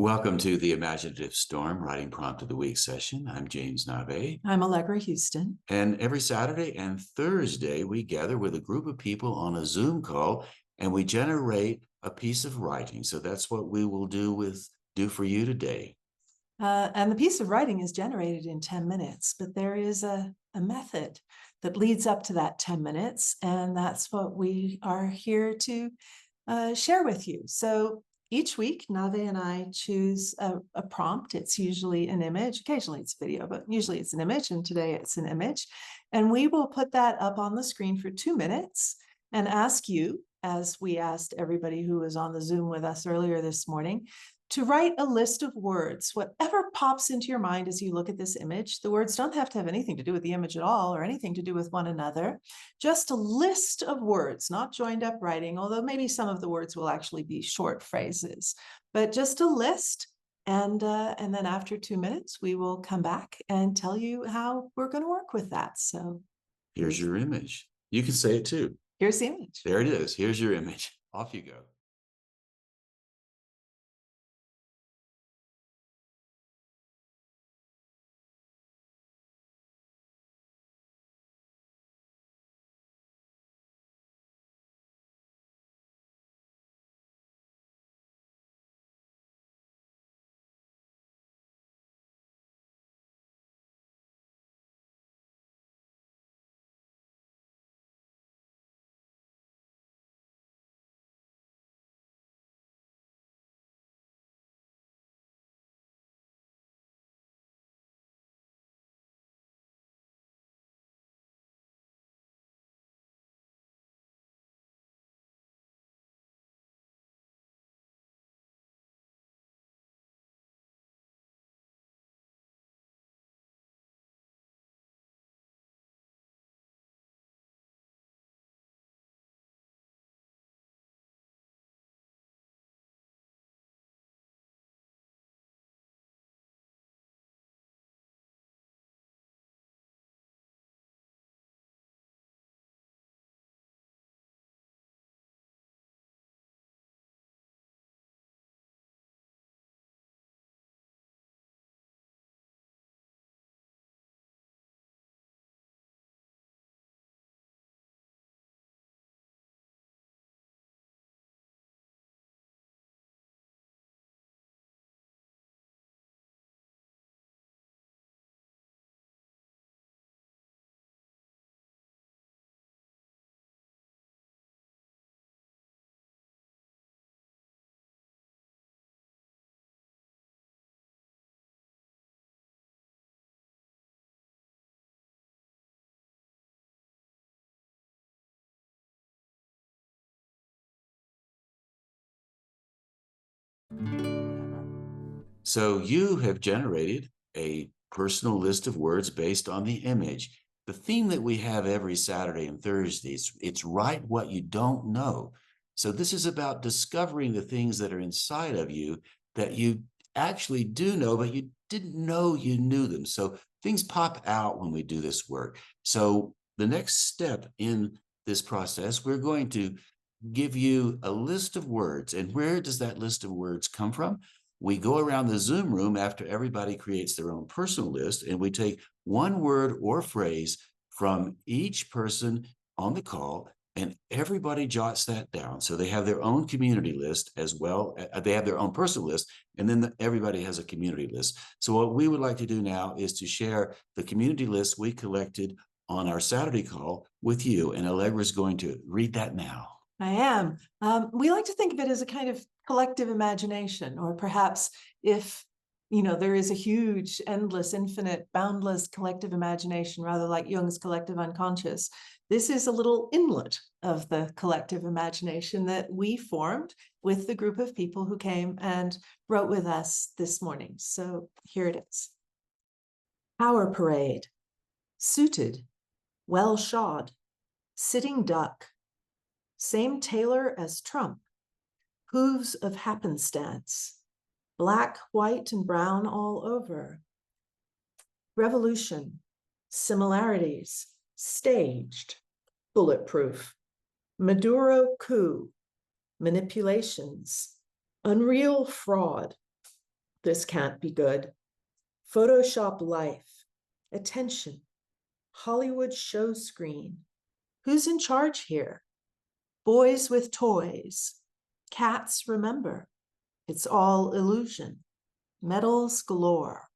Welcome to the Imaginative Storm Writing Prompt of the Week session. I'm James Nave. I'm Allegra Houston. And every Saturday and Thursday, we gather with a group of people on a Zoom call and we generate a piece of writing. So that's what we will do for you today. And the piece of writing is generated in 10 minutes, but there is a method that leads up to that 10 minutes. And that's what we are here to share with you. So each week, Nave and I choose a prompt. It's usually an image. Occasionally it's video, but usually it's an image. And today it's an image. And we will put that up on the screen for 2 minutes and ask you, as we asked everybody who was on the Zoom with us earlier this morning, to write a list of words, whatever pops into your mind as you look at this image. The words don't have to have anything to do with the image at all or anything to do with one another. Just a list of words, not joined up writing, although maybe some of the words will actually be short phrases, but just a list. And then after 2 minutes, we will come back and tell you how we're going to work with that. So here's your image. You can say it too. Here's the image. There it is. Here's your image. Off you go. So you have generated a personal list of words based on the image. The theme that we have every Saturday and Thursday, it's write what you don't know. So this is about discovering the things that are inside of you that you actually do know, but you didn't know you knew them. So things pop out when we do this work. So the next step in this process, we're going to give you a list of words. And where does that list of words come from? We go around the Zoom room after everybody creates their own personal list, and we take one word or phrase from each person on the call, and everybody jots that down. So they have their own community list as well. They have their own personal list, and then everybody has a community list. So what we would like to do now is to share the community list we collected on our Saturday call with you, and Allegra is going to read that now. I am. We like to think of it as a kind of collective imagination, or perhaps if, there is a huge, endless, infinite, boundless collective imagination, rather like Jung's collective unconscious. This is a little inlet of the collective imagination that we formed with the group of people who came and wrote with us this morning. So here it is. Power parade, suited, well shod, sitting duck, same tailor as Trump, hooves of happenstance, black, white, and brown all over. Revolution, similarities, staged, bulletproof. Maduro coup, manipulations, unreal fraud, This can't be good. Photoshop life. Attention. Hollywood show screen. Who's in charge here? Boys with toys. Cats remember. It's all illusion. Medals galore.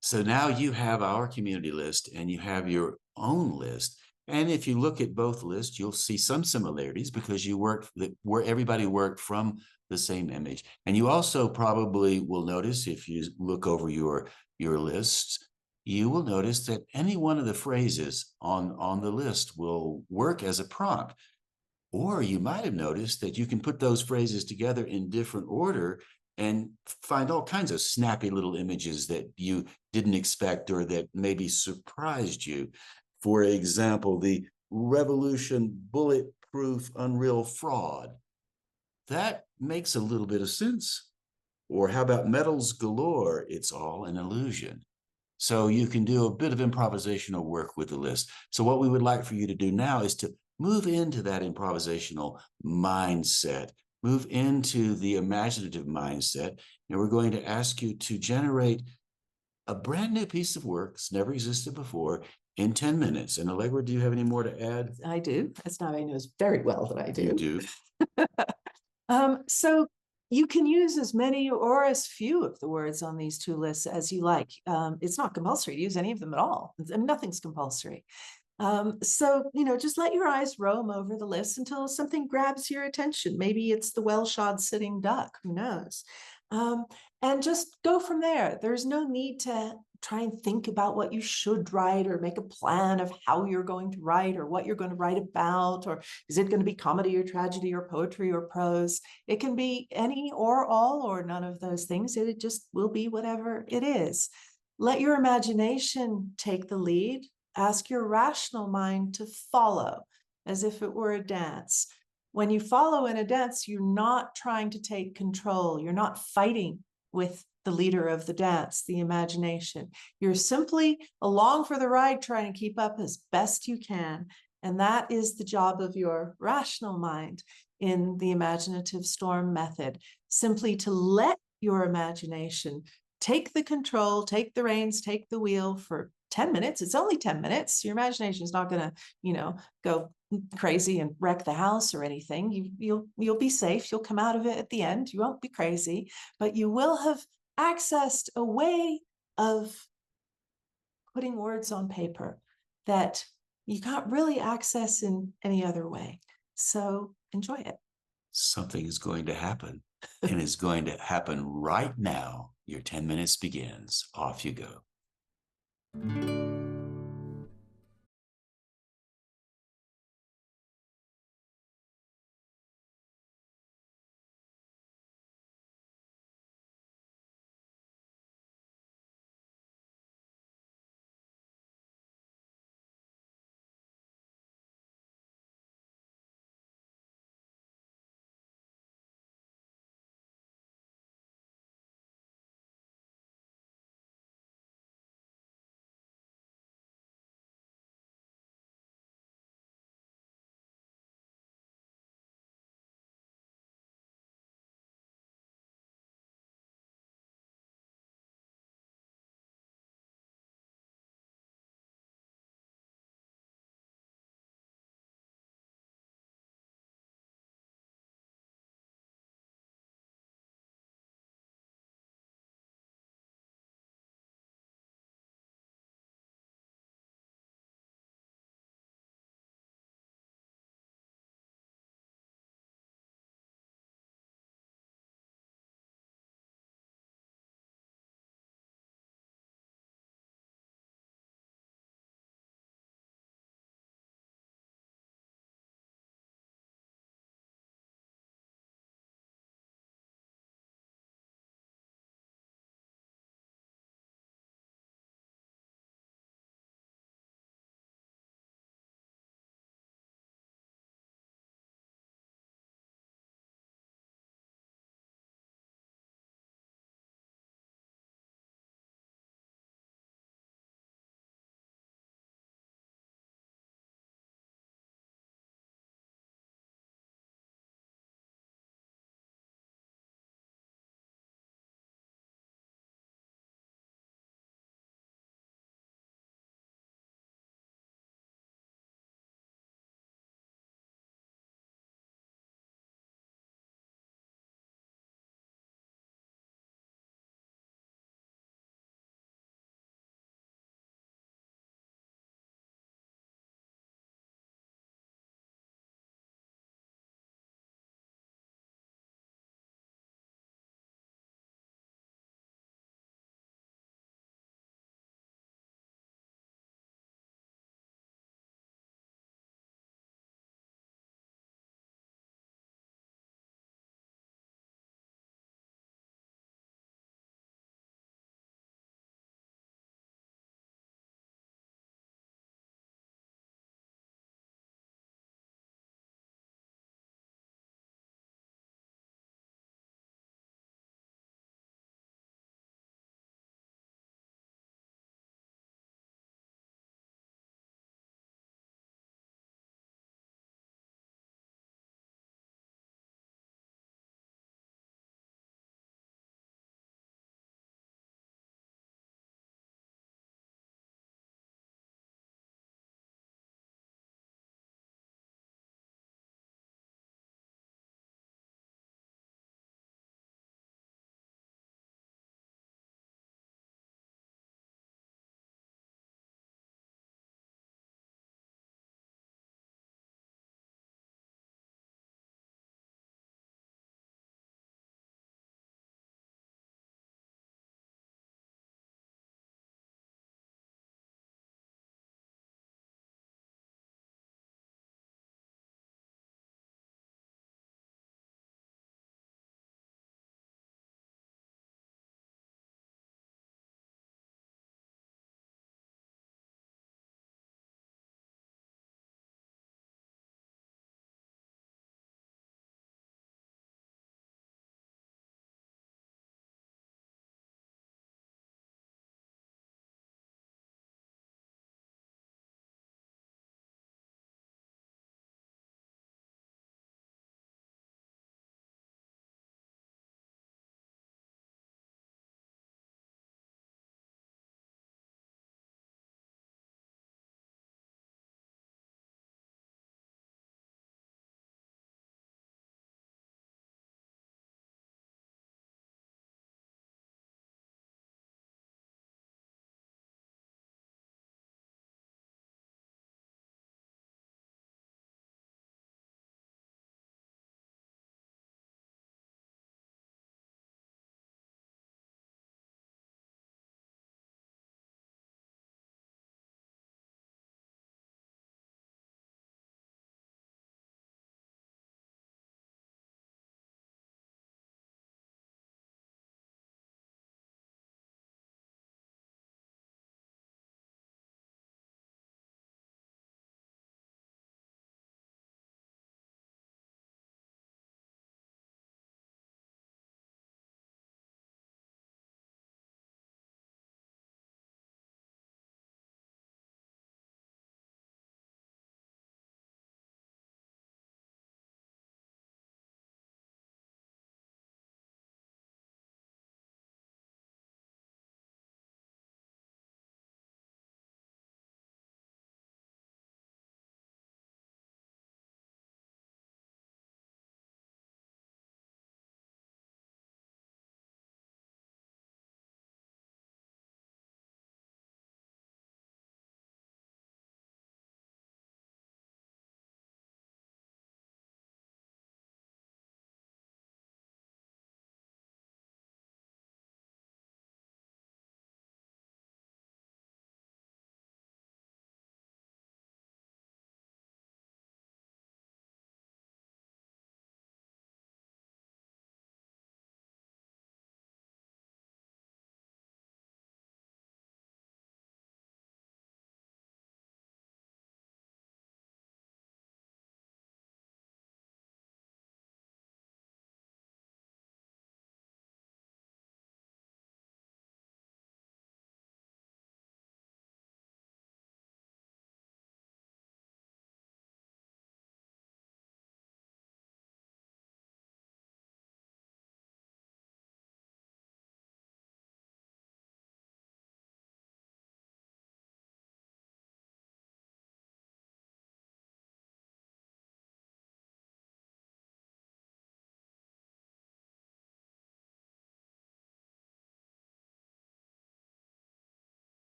So now you have our community list and you have your own list. And if you look at both lists, you'll see some similarities because you worked where everybody worked from the same image. And you also probably will notice if you look over your lists, you will notice that any one of the phrases on the list will work as a prompt. Or you might have noticed that you can put those phrases together in different order and find all kinds of snappy little images that you didn't expect or that maybe surprised you. For example, the revolution bulletproof unreal fraud. That makes a little bit of sense. Or how about medals galore? It's all an illusion. So you can do a bit of improvisational work with the list. So what we would like for you to do now is to move into that improvisational mindset, move into the imaginative mindset, and we're going to ask you to generate a brand new piece of work that's never existed before in 10 minutes. And Allegra, do you have any more to add? I do. As Nave knows very well that I do. You do. So you can use as many or as few of the words on these two lists as you like. It's not compulsory to use any of them at all. Nothing's compulsory. So, just let your eyes roam over the list until something grabs your attention. Maybe it's the well-shod sitting duck, who knows? And just go from there. There's no need to try and think about what you should write or make a plan of how you're going to write or what you're going to write about, or is it going to be comedy or tragedy or poetry or prose? It can be any or all or none of those things. It just will be whatever it is. Let your imagination take the lead. Ask your rational mind to follow as if it were a dance. When you follow in a dance, you're not trying to take control. You're not fighting with the leader of the dance, the imagination. You're simply along for the ride, trying to keep up as best you can. And that is the job of your rational mind in the imaginative storm method, simply to let your imagination take the control, take the reins, take the wheel for 10 minutes. It's only 10 minutes. Your imagination is not going to, go crazy and wreck the house or anything. You'll be safe. You'll come out of it at the end. You won't be crazy, but you will have accessed a way of putting words on paper that you can't really access in any other way. So enjoy it. Something is going to happen, and it's going to happen right now. Your 10 minutes begins. Off you go.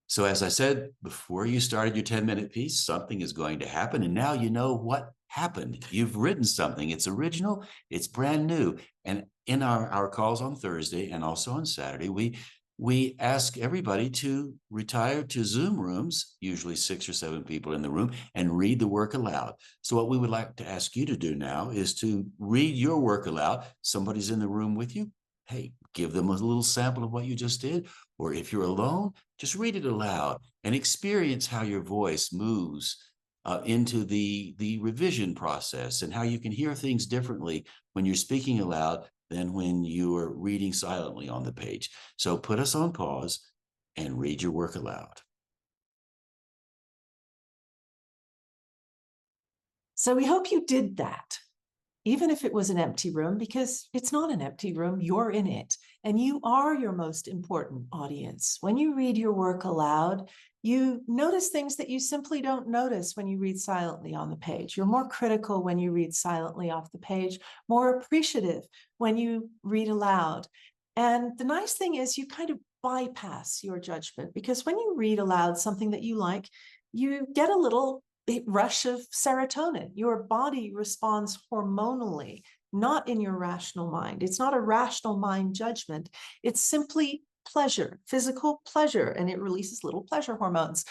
So as I said, before you started your 10-minute piece, something is going to happen. And now you know what happened. You've written something. It's original. It's brand new. And in our calls on Thursday and also on Saturday, we ask everybody to retire to Zoom rooms, usually 6 or 7 people in the room, and read the work aloud. So what we would like to ask you to do now is to read your work aloud. Somebody's in the room with you. Hey, give them a little sample of what you just did. Or if you're alone, just read it aloud and experience how your voice moves into the revision process and how you can hear things differently when you're speaking aloud than when you're reading silently on the page. So put us on pause and read your work aloud. So we hope you did that, even if it was an empty room, because it's not an empty room, you're in it, and you are your most important audience. When you read your work aloud, you notice things that you simply don't notice when you read silently on the page. You're more critical when you read silently off the page, more appreciative when you read aloud. And the nice thing is you kind of bypass your judgment, because when you read aloud something that you like, you get a little rush of serotonin. Your body responds hormonally, not in your rational mind. It's not a rational mind judgment. It's simply pleasure, physical pleasure, and it releases little pleasure hormones.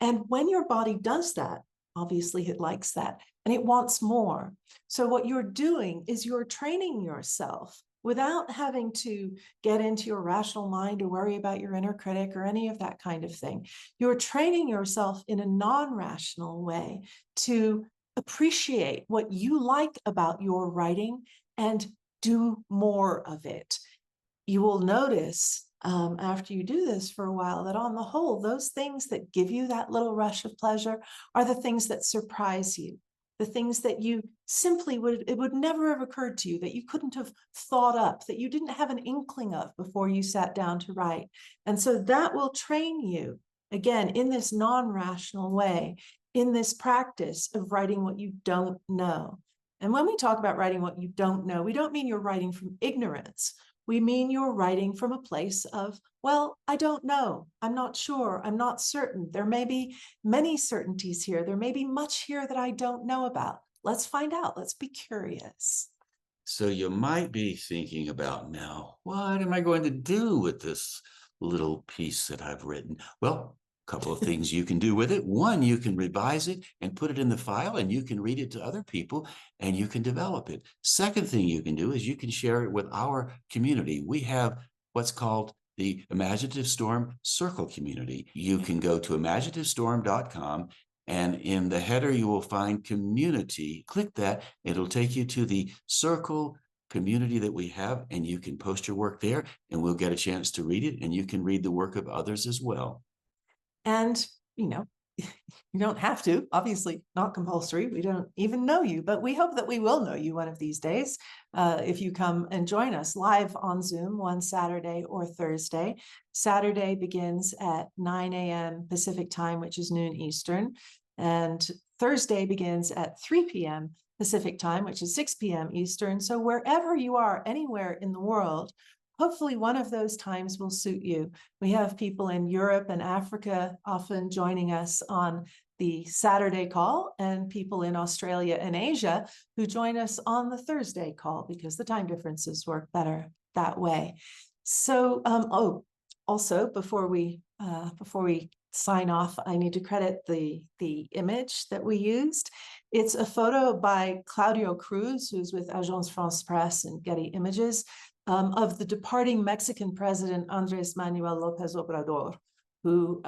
And when your body does that, obviously it likes that and it wants more. So what you're doing is you're training yourself without having to get into your rational mind or worry about your inner critic or any of that kind of thing. You're training yourself in a non-rational way to appreciate what you like about your writing and do more of it. You will notice after you do this for a while that on the whole, those things that give you that little rush of pleasure are the things that surprise you, the things that you simply it would never have occurred to you, that you couldn't have thought up, that you didn't have an inkling of before you sat down to write. And so that will train you, again, in this non-rational way, in this practice of writing what you don't know. And when we talk about writing what you don't know, we don't mean you're writing from ignorance. We mean you're writing from a place of, well, I don't know. I'm not sure. I'm not certain. There may be many certainties here. There may be much here that I don't know about. Let's find out. Let's be curious. So you might be thinking about now, what am I going to do with this little piece that I've written? Well, a couple of things you can do with it. One, you can revise it and put it in the file, and you can read it to other people and you can develop it. Second thing you can do is you can share it with our community. We have what's called the Imaginative Storm Circle community. You can go to imaginativestorm.com, and in the header, you will find community. Click that. It'll take you to the circle community that we have, and you can post your work there, and we'll get a chance to read it, and you can read the work of others as well. And, you don't have to, obviously not compulsory. We don't even know you, but we hope that we will know you one of these days if you come and join us live on Zoom one Saturday or Thursday. Saturday begins at 9 a.m. Pacific time, which is noon Eastern, and Thursday begins at 3 p.m. Pacific time, which is 6 p.m. Eastern. So wherever you are, anywhere in the world, hopefully one of those times will suit you. We have people in Europe and Africa often joining us on the Saturday call, and people in Australia and Asia who join us on the Thursday call because the time differences work better that way. So, also before we sign off, I need to credit the image that we used. It's a photo by Claudio Cruz, who's with Agence-France-Presse and Getty Images, of the departing Mexican president, Andrés Manuel Lopéz Obrador, who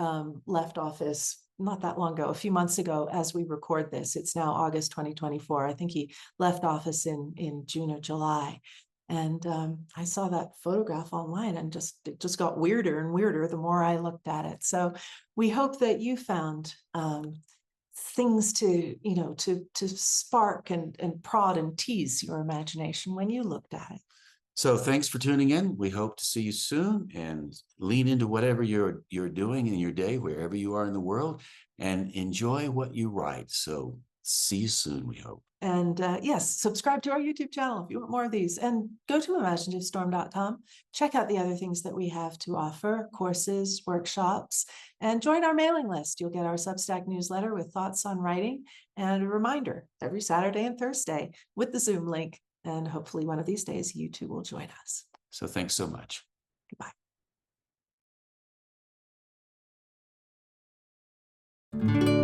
left office not that long ago, a few months ago as we record this. It's now August 2024. I think he left office in June or July. And I saw that photograph online, and it just got weirder and weirder the more I looked at it. So we hope that you found things to spark and prod and tease your imagination when you looked at it. So thanks for tuning in. We hope to see you soon, and lean into whatever you're doing in your day, wherever you are in the world, and enjoy what you write. So See you soon, we hope. And yes, subscribe to our YouTube channel if you want more of these, and go to imaginativestorm.com. Check out the other things that we have to offer, courses, workshops, and join our mailing list. You'll get our Substack newsletter with thoughts on writing and a reminder every Saturday and Thursday with the Zoom link. And hopefully one of these days, you too will join us. So thanks so much. Goodbye.